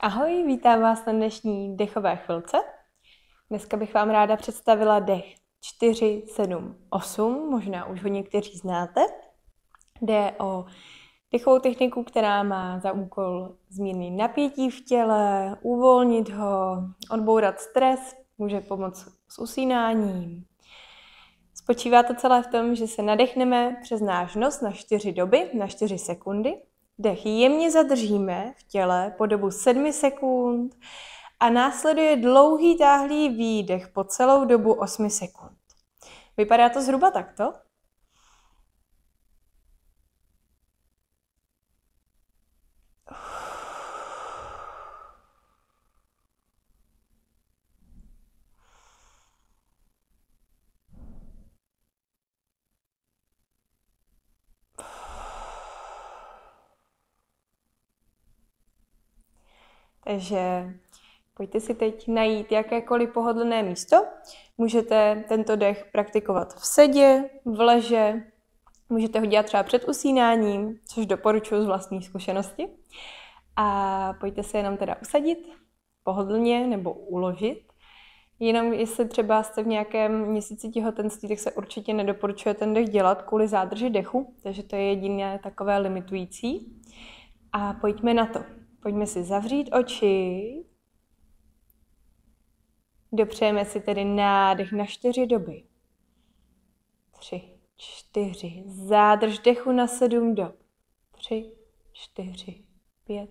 Ahoj, vítám vás na dnešní dechové chvilce. Dneska bych vám ráda představila dech 4, 7, 8, možná už ho někteří znáte. Jde o dechovou techniku, která má za úkol zmírnit napětí v těle, uvolnit ho, odbourat stres, může pomoct s usínáním. Spočívá to celé v tom, že se nadechneme přes náš nos na 4 doby, na 4 sekundy. Dech jemně zadržíme v těle po dobu 7 sekund a následuje dlouhý táhlý výdech po celou dobu 8 sekund. Vypadá to zhruba takto. Takže pojďte si teď najít jakékoliv pohodlné místo. Můžete tento dech praktikovat v sedě, v leže, můžete ho dělat třeba před usínáním, což doporučuji z vlastní zkušenosti. A pojďte se jenom teda usadit pohodlně nebo uložit. Jenom jestli třeba jste v nějakém měsíci těhotenství, tak se určitě nedoporučuje ten dech dělat kvůli zádrži dechu, takže to je jediné takové limitující. A pojďme na to. Pojďme si zavřít oči. Dopřejeme si tedy nádech na 4 doby. 3, 4. Zádrž dechu na 7 dob. 3, 4, 5,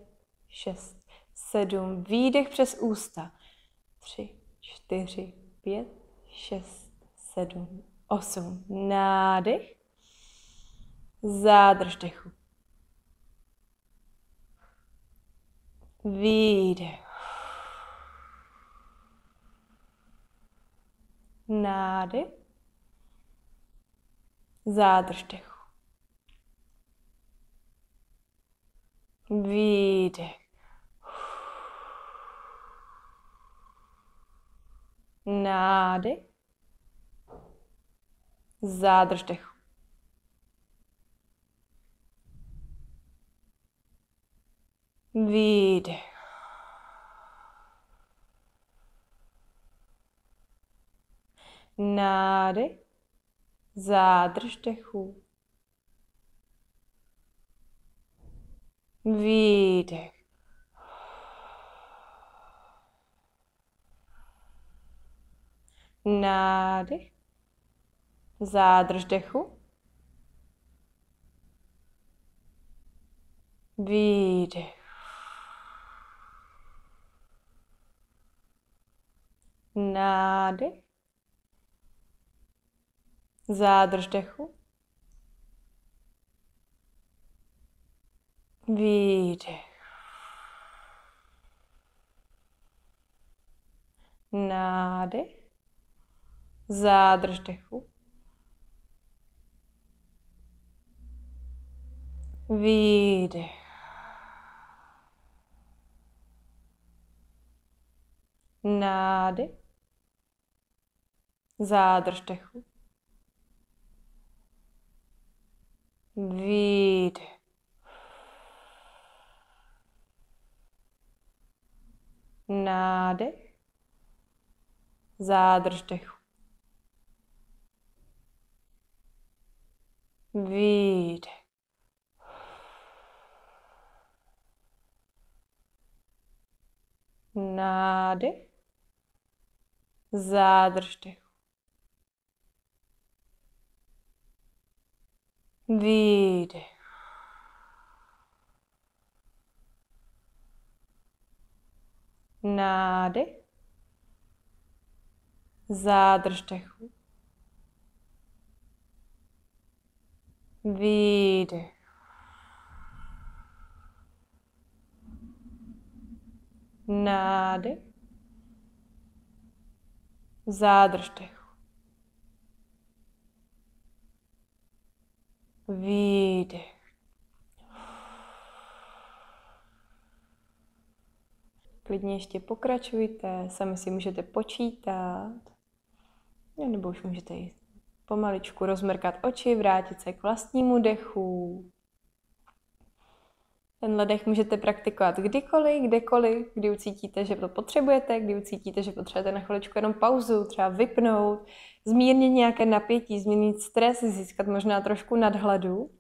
6, 7. Výdech přes ústa. 3, 4, 5, 6, 7, 8. Nádech. Zádrž dechu. Výdech. Nádech. Zádrž dechu. Výdech. Nádech. Zádrž dechu. Výdech. Nádech. Zádrž dechu. Výdech. Nádech. Zádrž dechu. Výdech. Nádech. Zádrž dechu. Výdech. Nádech. Zádrž dechu. Výdech. Nádech. Zádrž dechu. Výdech. Nádech. Zádrž dechu. Výdech. Nádech. Zádrž dechu. Výdech. Nádech. Zádrž dechu. Výdech. Nádech. Zádrž dechu. Výdech. Klidně ještě pokračujte, sami si můžete počítat, nebo už můžete jít pomaličku rozmrkat oči, vrátit se k vlastnímu dechu. Tenhle dech můžete praktikovat kdykoliv, kdekoliv, kdy ucítíte, že to potřebujete, kdy ucítíte, že potřebujete na chviličku jenom pauzu, třeba vypnout, zmírnit nějaké napětí, zmírnit stres, získat možná trošku nadhladu.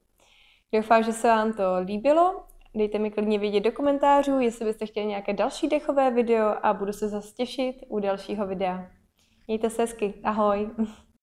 Doufám, že se vám to líbilo. Dejte mi klidně vědět do komentářů, jestli byste chtěli nějaké další dechové video a budu se zase těšit u dalšího videa. Mějte se hezky, ahoj!